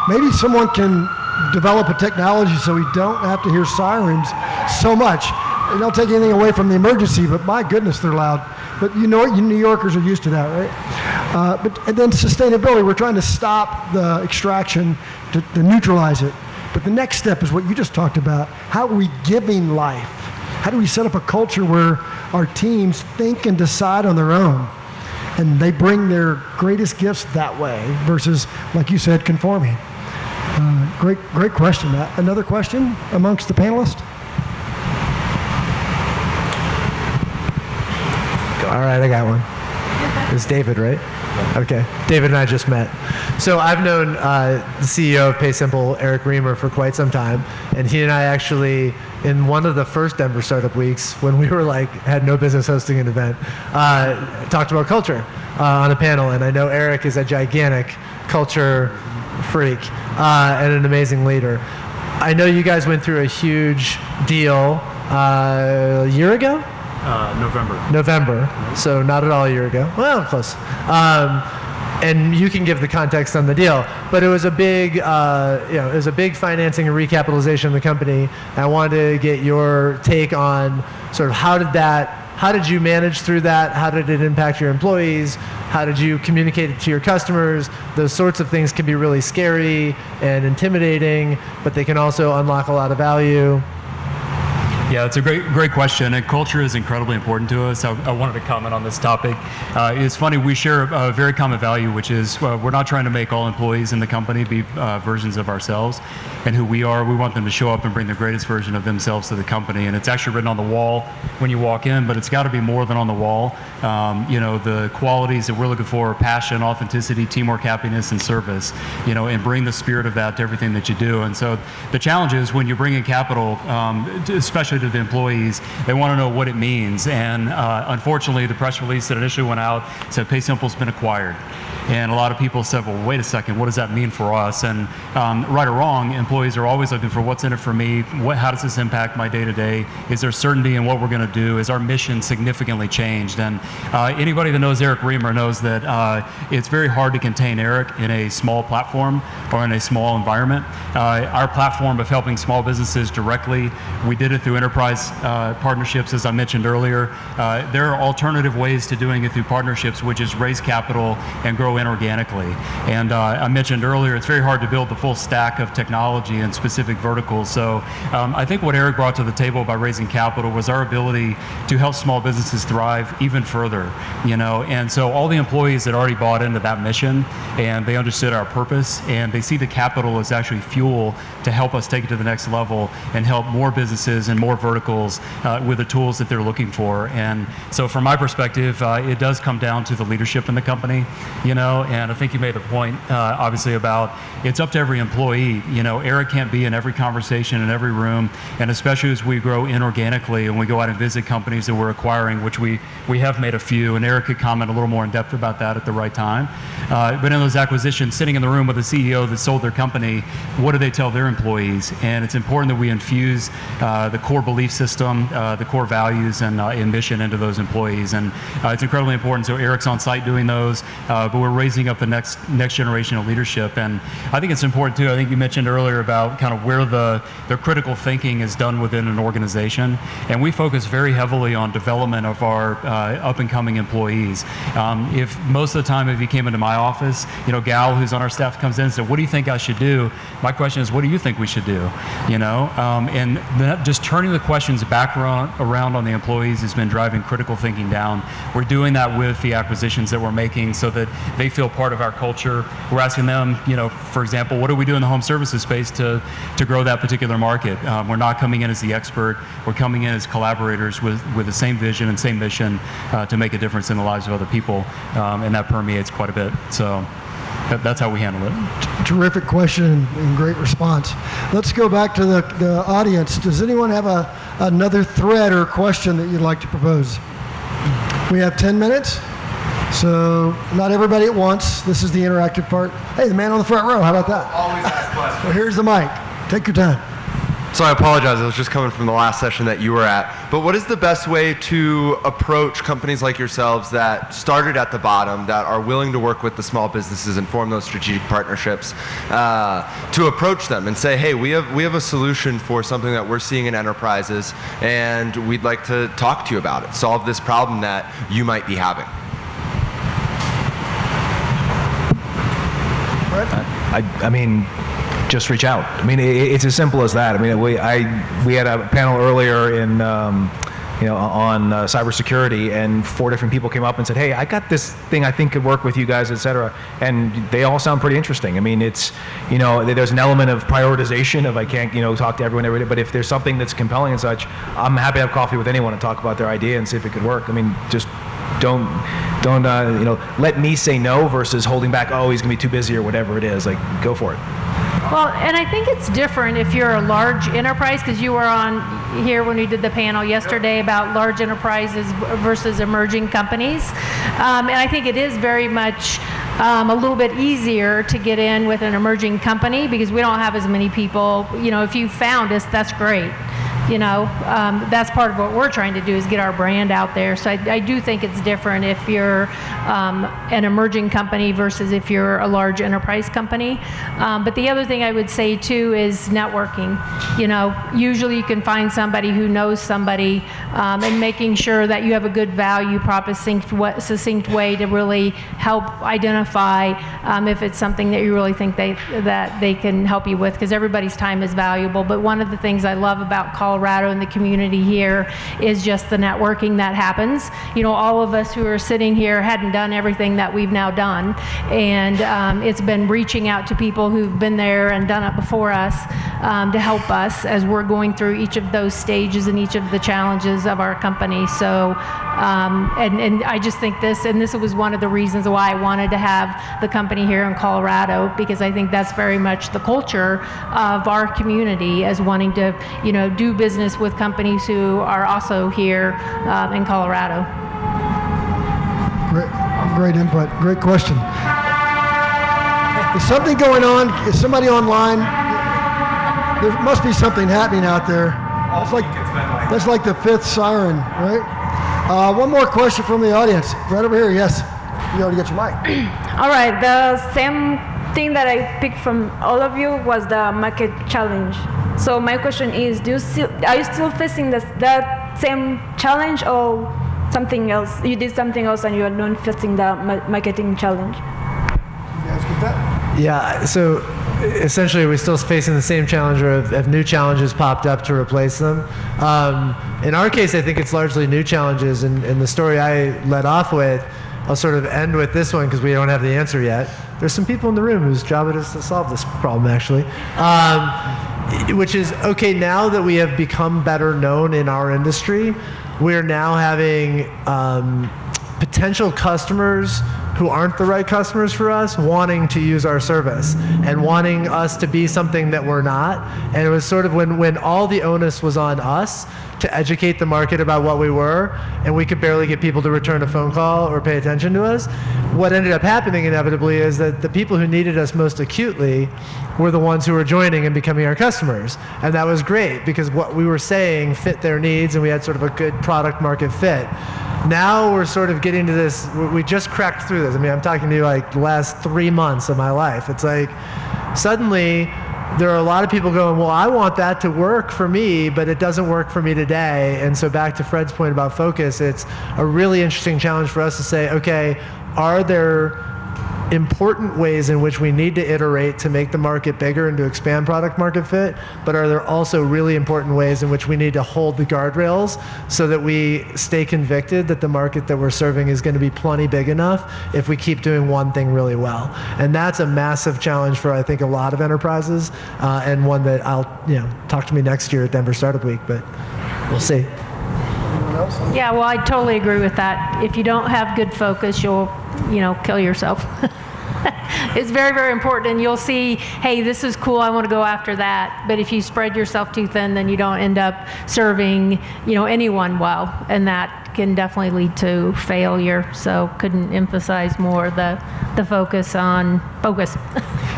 Maybe someone can develop a technology so we don't have to hear sirens so much. They don't take anything away from the emergency, but my goodness, they're loud. But you New Yorkers are used to that, right? And then sustainability, we're trying to stop the extraction to neutralize it. But the next step is what you just talked about. How are we giving life? How do we set up a culture where our teams think and decide on their own, and they bring their greatest gifts that way versus, like you said, conforming? Great question. Another question amongst the panelists? All right, I got one. It's David, right? Okay. David and I just met. So I've known the CEO of PaySimple, Eric Reamer, for quite some time, and he and I actually, in one of the first Denver Startup Weeks, when we were had no business hosting an event, talked about culture on a panel. And I know Eric is a gigantic culture freak and an amazing leader. I know you guys went through a huge deal a year ago? November. So not at all a year ago. Well, close. And you can give the context on the deal, but it was a big, it was a big financing and recapitalization of the company. I wanted to get your take on sort of how did you manage through that? How did it impact your employees? How did you communicate it to your customers? Those sorts of things can be really scary and intimidating, but they can also unlock a lot of value. Yeah, it's a great question, and culture is incredibly important to us. I wanted to comment on this topic. It's funny, we share a very common value, which is we're not trying to make all employees in the company be versions of ourselves and who we are. We want them to show up and bring the greatest version of themselves to the company, and it's actually written on the wall when you walk in, but it's got to be more than on the wall. The qualities that we're looking for are passion, authenticity, teamwork, happiness, and service, and bring the spirit of that to everything that you do. And so the challenge is when you bring in capital, especially to the employees, they want to know what it means. And unfortunately, the press release that initially went out said PaySimple's been acquired. And a lot of people said, well, wait a second, what does that mean for us? And right or wrong, employees are always looking for what's in it for me, how does this impact my day-to-day? Is there certainty in what we're going to do? Is our mission significantly changed? And anybody that knows Eric Reamer knows that it's very hard to contain Eric in a small platform or in a small environment. Our platform of helping small businesses directly, we did it through enterprise partnerships, as I mentioned earlier. There are alternative ways to doing it through partnerships, which is raise capital and grow inorganically. And I mentioned earlier, it's very hard to build the full stack of technology in specific verticals. So I think what Eric brought to the table by raising capital was our ability to help small businesses thrive even further, And so all the employees that already bought into that mission and they understood our purpose and they see the capital as actually fuel to help us take it to the next level and help more businesses and more verticals with the tools that they're looking for. And so from my perspective, it does come down to the leadership in the company, and I think you made the point, obviously, about it's up to every employee. Eric can't be in every conversation in every room, and especially as we grow inorganically and we go out and visit companies that we're acquiring, which we have made a few, and Eric could comment a little more in depth about that at the right time. But in those acquisitions, sitting in the room with a CEO that sold their company, what do they tell their employees? And it's important that we infuse the core belief system, the core values and mission into those employees. And it's incredibly important. So Eric's on site doing those, but we're raising up the next generation of leadership. And I think it's important too. I think you mentioned earlier about kind of where the critical thinking is done within an organization. And we focus very heavily on development of our up and coming employees. If most of the time, if you came into my office, Gal, who's on our staff, comes in and said, what do you think I should do? My question is, what do you think we should do? And that, just turning the questions back around on the employees has been driving critical thinking down. We're doing that with the acquisitions that we're making so that they feel part of our culture. We're asking them, for example, what do we do in the home services space to grow that particular market? We're not coming in as the expert. We're coming in as collaborators with the same vision and same mission to make a difference in the lives of other people, and that permeates quite a bit. So that's how we handle it. Terrific question and great response. Let's go back to the audience. Does anyone have another thread or question that you'd like to propose? We have 10 minutes, so not everybody at once. This is the interactive part. Hey, the man on the front row, how about that? Always ask questions. Well, here's the mic. Take your time. So I apologize, I was just coming from the last session that you were at. But what is the best way to approach companies like yourselves that started at the bottom, that are willing to work with the small businesses and form those strategic partnerships, to approach them and say, hey, we have a solution for something that we're seeing in enterprises, and we'd like to talk to you about it, solve this problem that you might be having? I mean, just reach out. I mean, it's as simple as that. I mean, we had a panel earlier in, on cybersecurity, and 4 different people came up and said, hey, I got this thing I think could work with you guys, et cetera. And they all sound pretty interesting. I mean, it's, there's an element of prioritization of I can't, talk to everyone every day, but if there's something that's compelling and such, I'm happy to have coffee with anyone and talk about their idea and see if it could work. I mean, just don't, don't let me say no versus holding back. Oh, he's gonna be too busy or whatever it is. Like, go for it. Well, and I think it's different if you're a large enterprise, because you were on here when we did the panel yesterday about large enterprises versus emerging companies. And I think it is very much a little bit easier to get in with an emerging company because we don't have as many people. If you found us, that's great. That's part of what we're trying to do is get our brand out there. So I do think it's different if you're an emerging company versus if you're a large enterprise company. But the other thing I would say too is networking. Usually you can find somebody who knows somebody, and making sure that you have a good value prop, succinct way to really help identify if it's something that you really think that they can help you with, because everybody's time is valuable. But one of the things I love about Colorado and the community here is just the networking that happens. All of us who are sitting here hadn't done everything that we've now done, and it's been reaching out to people who've been there and done it before us to help us as we're going through each of those stages and each of the challenges of our company. So, and I just think this was one of the reasons why I wanted to have the company here in Colorado, because I think that's very much the culture of our community, as wanting to, do business with companies who are also here in Colorado. Great input. Great question. Is something going on? Is somebody online? There must be something happening out there. That's like the fifth siren, right? One more question from the audience. Right over here, yes. You already got your mic. All right, the same thing that I picked from all of you was the market challenge. So my question is, are you still facing that same challenge, or something else? You did something else and you are not facing the marketing challenge? You guys get that? Yeah, so essentially we're still facing the same challenge, or have new challenges popped up to replace them. In our case, I think it's largely new challenges, and the story I led off with, I'll sort of end with this one because we don't have the answer yet. There's some people in the room whose job it is to solve this problem, actually. Which is, okay, now that we have become better known in our industry, we're now having potential customers who aren't the right customers for us wanting to use our service and wanting us to be something that we're not. And it was sort of when all the onus was on us to educate the market about what we were, and we could barely get people to return a phone call or pay attention to us. What ended up happening inevitably is that the people who needed us most acutely were the ones who were joining and becoming our customers. And that was great because what we were saying fit their needs, and we had sort of a good product market fit. Now we're sort of getting to this, we just cracked through this. I mean, I'm talking to you like the last 3 months of my life. It's like, suddenly, there are a lot of people going, well, I want that to work for me, but it doesn't work for me today. And so back to Fred's point about focus, it's a really interesting challenge for us to say, okay, are there important ways in which we need to iterate to make the market bigger and to expand product market fit, but are there also really important ways in which we need to hold the guardrails so that we stay convicted that the market that we're serving is going to be plenty big enough if we keep doing one thing really well? And that's a massive challenge for, I think, a lot of enterprises, and one that I'll, talk to me next year at Denver Startup Week, but we'll see. Yeah, well, I totally agree with that. If you don't have good focus, you'll, kill yourself. It's very, very important, and you'll see, hey, this is cool, I want to go after that. But if you spread yourself too thin, then you don't end up serving, anyone well, and that can definitely lead to failure. So couldn't emphasize more the focus on focus.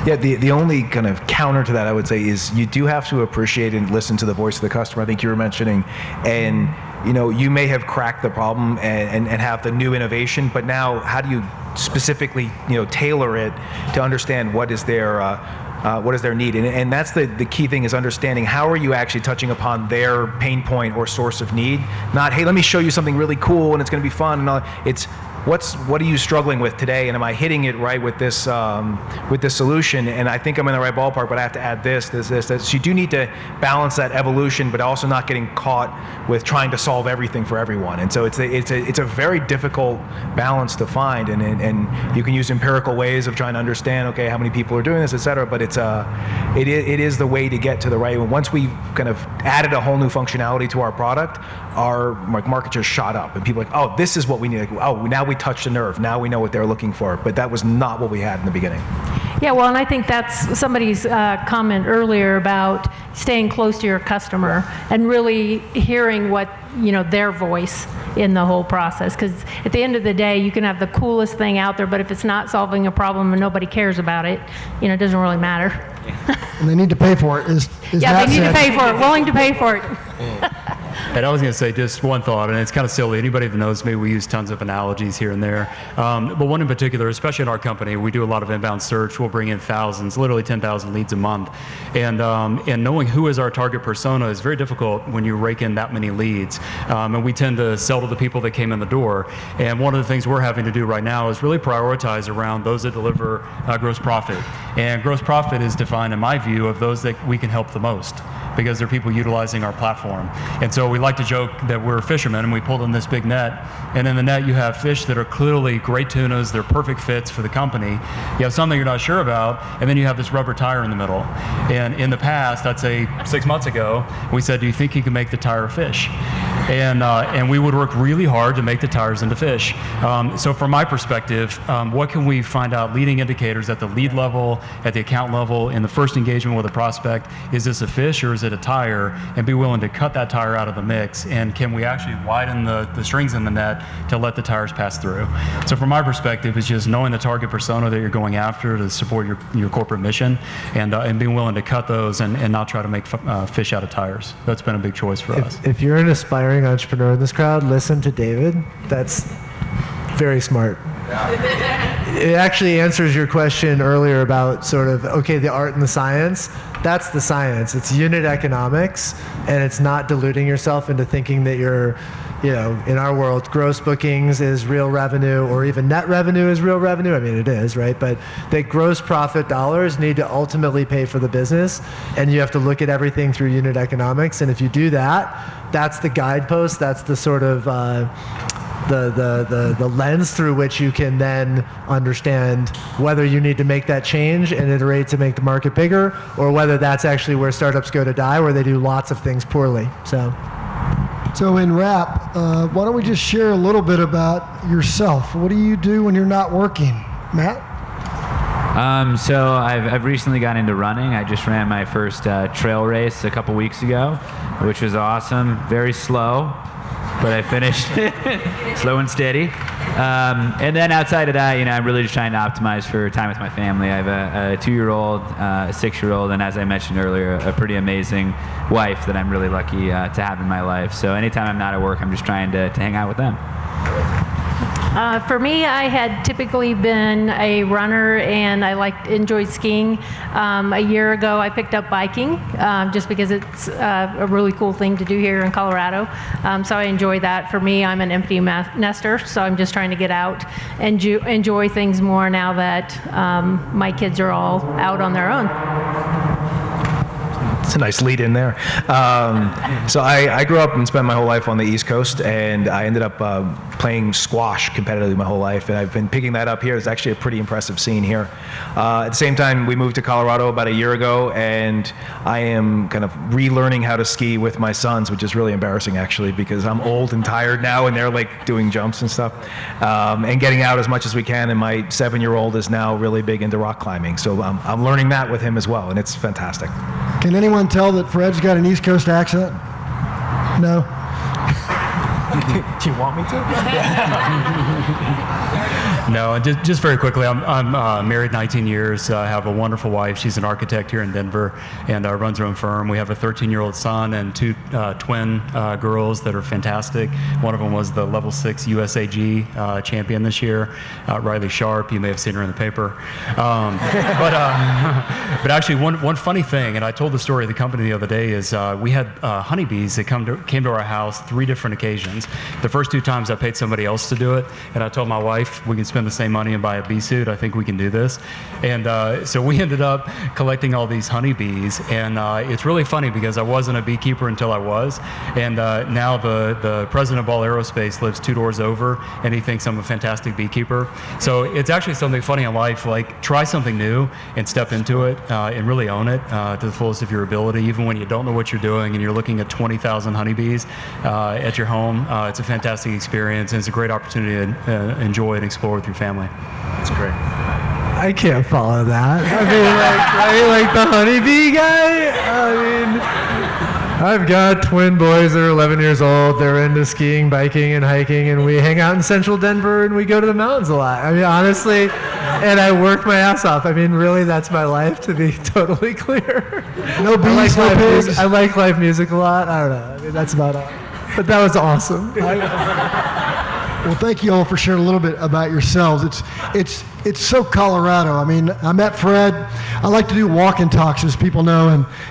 Yeah, the only kind of counter to that, I would say, is you do have to appreciate and listen to the voice of the customer. I think you were mentioning, and you may have cracked the problem and have the new innovation, but now how do you specifically tailor it to understand what is their need? And that's the key thing, is understanding how are you actually touching upon their pain point or source of need. Not, hey, let me show you something really cool and it's going to be fun. And all. It's what are you struggling with today, and am I hitting it right with this solution? And I think I'm in the right ballpark, but I have to add this. So you do need to balance that evolution, but also not getting caught with trying to solve everything for everyone. And so it's a very difficult balance to find, and you can use empirical ways of trying to understand, okay, how many people are doing this, et cetera. But it is the way to get to the right one. Once we've kind of added a whole new functionality to our product, our market just shot up, and people are like, oh, this is what we need. Like, oh, now we we touched a nerve. Now we know what they're looking for. But that was not what we had in the beginning. Yeah, well, and I think that's somebody's comment earlier about staying close to your customer and really hearing what, their voice in the whole process. Because at the end of the day, you can have the coolest thing out there, but if it's not solving a problem and nobody cares about it, it doesn't really matter. And they need to pay for it. Yeah, they need to pay for it, willing to pay for it. And I was going to say just one thought, and it's kind of silly. Anybody that knows me, we use tons of analogies here and there. But one in particular, especially in our company, we do a lot of inbound search. We'll bring in thousands, literally 10,000 leads a month. And knowing who is our target persona is very difficult when you rake in that many leads. And we tend to sell to the people that came in the door. And one of the things we're having to do right now is really prioritize around those that deliver gross profit. And gross profit is defined, in my view, of those that we can help the most, because they're people utilizing our platform. And so we like to joke that we're fishermen and we pulled in this big net, and in the net you have fish that are clearly great tunas, they're perfect fits for the company. You have some that you're not sure about, and then you have this rubber tire in the middle. And in the past, I'd say 6 months ago, we said, do you think you can make the tire fish? And we would work really hard to make the tires into fish. So from my perspective, what can we find out leading indicators at the lead level, at the account level, in the first engagement with a prospect? Is this a fish or is it a tire? And be willing to cut that tire out of the mix. And can we actually widen the strings in the net to let the tires pass through? So from my perspective, it's just knowing the target persona that you're going after to support your corporate mission, and being willing to cut those and not try to make fish out of tires. That's been a big choice for us. If you're an aspiring entrepreneur in this crowd, listen to David. That's very smart. It actually answers your question earlier about sort of, okay, the art and the science. That's the science. It's unit economics, and it's not diluting yourself into thinking that you're, in our world, gross bookings is real revenue, or even net revenue is real revenue. I mean, it is, right? But that gross profit dollars need to ultimately pay for the business, and you have to look at everything through unit economics. And if you do that, that's the guidepost. That's the sort of the lens through which you can then understand whether you need to make that change and iterate to make the market bigger, or whether that's actually where startups go to die, where they do lots of things poorly. So in wrap, why don't we just share a little bit about yourself? What do you do when you're not working? Matt? So I've recently got into running. I just ran my first trail race a couple weeks ago, which was awesome. Very slow, but I finished it slow and steady. And then outside of that, I'm really just trying to optimize for time with my family. I have a 2-year-old, a 6-year-old, and as I mentioned earlier, a pretty amazing wife that I'm really lucky to have in my life. So anytime I'm not at work, I'm just trying to hang out with them. For me, I had typically been a runner, and I enjoyed skiing. A year ago, I picked up biking just because it's a really cool thing to do here in Colorado. So I enjoy that. For me, I'm an empty nester, so I'm just trying to get out and enjoy things more now that my kids are all out on their own. It's a nice lead in there. So I grew up and spent my whole life on the East Coast, and I ended up playing squash competitively my whole life, and I've been picking that up here. It's actually a pretty impressive scene here. At the same time, we moved to Colorado about a year ago, and I am kind of relearning how to ski with my sons, which is really embarrassing actually, because I'm old and tired now, and they're like doing jumps and stuff, and getting out as much as we can. And my 7-year-old is now really big into rock climbing, so I'm learning that with him as well, and it's fantastic. Can anyone tell that Fred's got an East Coast accent? No? Do you want me to? No, just very quickly, I'm married 19 years. I have a wonderful wife. She's an architect here in Denver and runs her own firm. We have a 13-year-old son and 2 twin girls that are fantastic. One of them was the level 6 USAG champion this year, Riley Sharpe. You may have seen her in the paper. But actually, one funny thing, and I told the story of the company the other day, is we had honeybees that came to our house 3 different occasions. The first 2 times I paid somebody else to do it, and I told my wife we could spend spend the same money and buy a bee suit. I think we can do this. And so we ended up collecting all these honeybees. And it's really funny because I wasn't a beekeeper until I was. And now the president of Ball Aerospace lives 2 doors over, and he thinks I'm a fantastic beekeeper. So it's actually something funny in life, like try something new and step into it and really own it to the fullest of your ability, even when you don't know what you're doing and you're looking at 20,000 honeybees at your home. It's a fantastic experience, and it's a great opportunity to enjoy and explore with your family. That's great. I can't follow that. I mean, like the honeybee guy? I mean, I've got twin boys that are 11 years old. They're into skiing, biking, and hiking, and we hang out in central Denver, and we go to the mountains a lot. I mean, honestly, and I work my ass off. I mean, really, that's my life, to be totally clear. No bees, no pigs. I like live music a lot. I don't know. I mean, that's about all. But that was awesome. Well, thank you all for sharing a little bit about yourselves. It's so Colorado. I mean, I met Fred. I like to do walk and talks, as people know,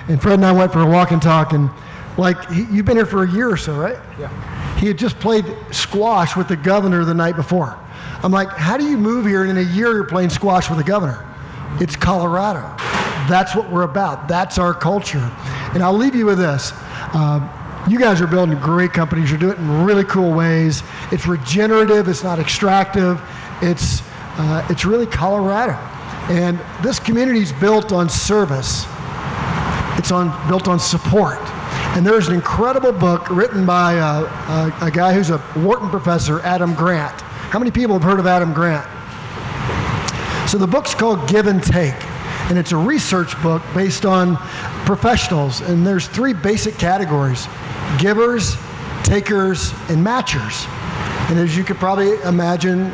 and Fred and I went for a walk and talk, and you've been here for a year or so, right? Yeah. He had just played squash with the governor the night before. I'm like, how do you move here and in a year you're playing squash with the governor? It's Colorado. That's what we're about. That's our culture. And I'll leave you with this. You guys are building great companies. You're doing it in really cool ways. It's regenerative. It's not extractive. It's really Colorado. And this community is built on service. It's built on support. And there's an incredible book written by a guy who's a Wharton professor, Adam Grant. How many people have heard of Adam Grant? So the book's called Give and Take. And it's a research book based on professionals. And there's 3 basic categories: givers, takers, and matchers. And as you could probably imagine,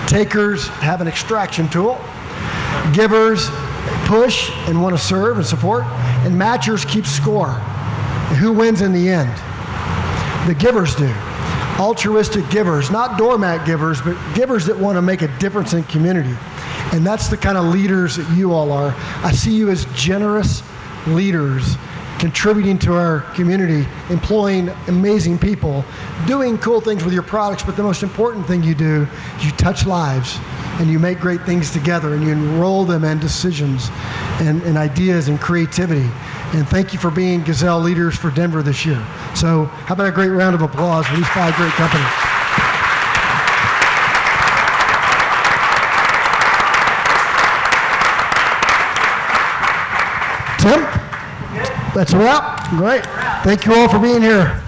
takers have an extraction tool. Givers push and want to serve and support. And matchers keep score. And who wins in the end? The givers do. Altruistic givers, not doormat givers, but givers that want to make a difference in community. And that's the kind of leaders that you all are. I see you as generous leaders, contributing to our community, employing amazing people, doing cool things with your products, but the most important thing you do is you touch lives and you make great things together and you enroll them in decisions and ideas and creativity. And thank you for being Gazelle leaders for Denver this year. So how about a great round of applause for these 5 great companies? Tim? That's a wrap. Great. Thank you all for being here.